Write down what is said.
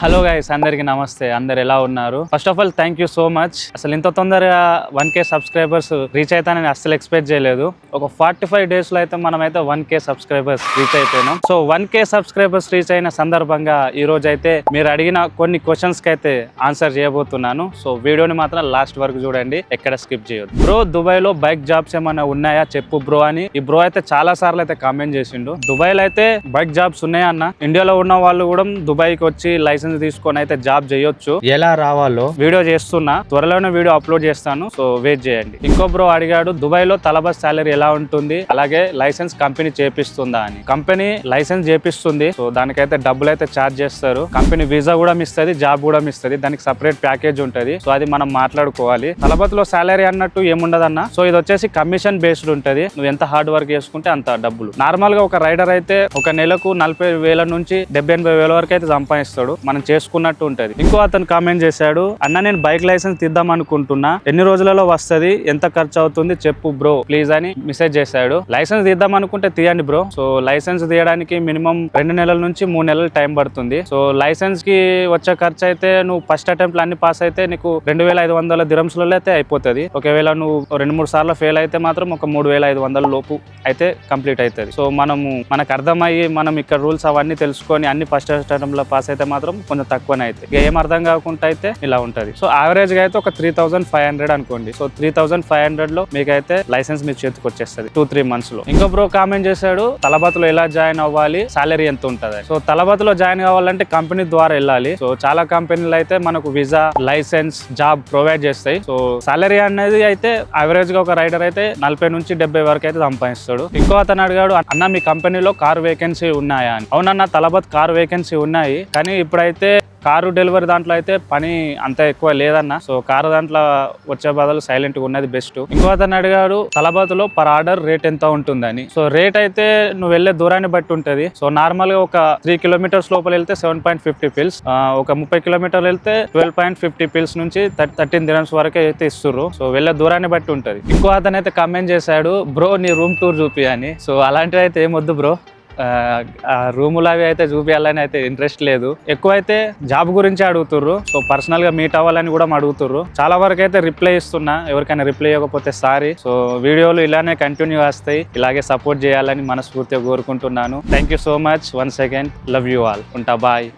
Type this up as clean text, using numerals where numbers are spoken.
Hello guys, అందరికి నమస్తే. అందరు ఎలా ఉన్నారు? First of all thank you so much. అసలు ఇంత తొందరగా 1K సబ్స్క్రైబర్స్ రీచ్ అవుతానని అస్సలు ఎక్స్పెక్ట్ చేయలేదు. ఒక 45 days లో అయితే మనమైతే 1K సబ్స్క్రైబర్స్ రీచ్ అయిపోయినాం. సో 1K సబ్స్క్రైబర్స్ రీచ్ అయిన సందర్భంగా ఈ రోజు అయితే మీరు అడిగిన కొన్ని క్వశ్చన్స్ కి అయితే ఆన్సర్ చేయబోతున్నాను. సో వీడియోని మాత్రం లాస్ట్ వరకు చూడండి, ఎక్కడ స్కిప్ చేయొద్దు. బ్రో, దుబాయ్ లో బైక్ జాబ్స్ ఏమైనా ఉన్నాయా చెప్పు బ్రో అని ఈ బ్రో అయితే చాలా సార్లు అయితే కామెంట్ చేసిండు. దుబాయ్ లో అయితే బైక్ జాబ్స్ ఉన్నాయా అన్న. ఇండియాలో ఉన్న వాళ్ళు కూడా దుబాయ్కి వచ్చి లైసెన్స్ తీసుకొని అయితే జాబ్ చేయొచ్చు. ఎలా రావాలో వీడియో చేస్తున్నా, త్వరలోనే వీడియో అప్లోడ్ చేస్తాను. సో వెయిట్ చేయండి. ఇంకో బ్రో అడిగాడు, దుబాయ్ లో తలబస్ సాలరీ ఎలా ఉంటుంది, అలాగే లైసెన్స్ కంపెనీ చేపిస్తుందా అని. Company licence చేపిస్తుంది. సో దానికైతే డబ్బులు అయితే ఛార్జ్ చేస్తారు. కంపెనీ వీసా కూడా ఇస్తుంది, జాబ్ కూడా ఇస్తుంది. దానికి సపరేట్ ప్యాకేజ్ ఉంటది. సో అది మనం మాట్లాడుకోవాలి. తలబత్ లో సాలరీ అన్నట్టు ఏముండదన్న. సో ఇది వచ్చేసి కమిషన్ బేస్డ్ ఉంటది. నువ్వు ఎంత హార్డ్ వర్క్ చేసుకుంటే అంత డబ్బులు. నార్మల్ గా ఒక రైడర్ అయితే ఒక నెలకు 40,000 నుంచి 70,000 వరకు అయితే సంపాదిస్తాడు. మనం చేసుకున్నట్టు ఉంటది. ఇంకో అతను కామెంట్ చేశాడు, అన్న నేను బైక్ లైసెన్స్ తీద్దాం అనుకుంటున్నా, ఎన్ని రోజులలో వస్తది, ఎంత ఖర్చు అవుతుంది చెప్పు బ్రో ప్లీజ్ అని మెసేజ్ చేశాడు. లైసెన్స్ తీద్దాం అనుకుంటే తీయండి బ్రో. సో లైసెన్స్ తీయడానికి మినిమం 2 నెలల నుంచి 3 నెలలు టైం పడుతుంది. సో లైసెన్స్ కి వచ్చే ఖర్చు అయితే నువ్వు ఫస్ట్ అటెంప్ట్ అన్ని పాస్ అయితే నీకు 2,500 dirhams అయితే అయిపోతుంది. ఒకవేళ నువ్వు 2-3 సార్లు ఫెయిల్ అయితే మాత్రం ఒక 3,500 లోపు అయితే కంప్లీట్ అవుతుంది. సో మనకు అర్థమయ్యి మనం ఇక్కడ రూల్స్ అవన్నీ తెలుసుకొని అన్ని ఫస్ట్ అటెంప్ట్ లో పాస్ అయితే మాత్రం కొంచెం తక్కువనే అయితే. ఏం అర్థం కాకుండా అయితే ఇలా ఉంటది. సో యావరేజ్ గా అయితే ఒక 3,500 అనుకోండి. సో 3,500 లో మీకైతే లైసెన్స్ మీ చేతికి వచ్చేస్తుంది 2-3 months లో. ఇంకో బ్రో కామెంట్ చేశాడు, తలబత్ లో ఎలా జాయిన్ అవ్వాలి, సాలరీ ఎంత ఉంటది. సో తలబత్ లో జాయిన్ కావాలంటే కంపెనీ ద్వారా వెళ్ళాలి. సో చాలా కంపెనీలు అయితే మనకు వీసా, లైసెన్స్, జాబ్ ప్రొవైడ్ చేస్తాయి. సో సాలరీ అనేది అయితే యావరేజ్ గా ఒక రైడర్ అయితే 40 నుంచి 70 వరకు అయితే సంపాదిస్తాడు. ఇంకో అతను అడిగాడు, అన్న మీ కంపెనీలో కార్ వేకెన్సీ ఉన్నాయా అని. అవునన్న, తలబత్ కార్ వేకెన్సీ ఉన్నాయి, కానీ ఇప్పుడైతే కారు డెలివరీ దాంట్లో అయితే పని అంత ఎక్కువ లేదన్న. సో కారు దాంట్లో వచ్చే బదులు సైలెంట్ గా ఉన్నది బెస్ట్. ఇంకో అతను అడిగాడు, తలబత్ లో పర్ ఆర్డర్ రేట్ ఎంత ఉంటుందని. సో రేట్ అయితే నువ్వు వెళ్లే దూరాన్ని బట్టి ఉంటది. సో నార్మల్ గా ఒక 3 kilometers లోపల వెళ్తే 7.50 pills, ఒక 30 kilometers వెళ్తే 12.50 pills నుంచి 13 dirhams వరకు అయితే ఇస్తుర్రు. సో వెళ్లే దూరాన్ని బట్టి ఉంటది. ఇంకో అతను అయితే కామెంట్ చేశాడు, బ్రో నీ రూమ్ టూర్ చూపి అని. సో అలాంటివి అయితే ఏమొద్దు బ్రో, రూములు అవి అయితే చూపించాలని అయితే ఇంట్రెస్ట్ లేదు. ఎక్కువైతే జాబ్ గురించి అడుగుతుర్రు. సో పర్సనల్ గా మీట్ అవ్వాలని కూడా అడుగుతుర్రు. చాలా వరకు అయితే రిప్లై ఇస్తున్నా, ఎవరికైనా రిప్లై ఇవ్వకపోతే సారీ. సో వీడియోలు ఇలానే కంటిన్యూ వస్తాయి, ఇలాగే సపోర్ట్ చేయాలని మనస్ఫూర్తిగా కోరుకుంటున్నాను. Thank you so much once again. Love you all. ఉంటా, బాయ్.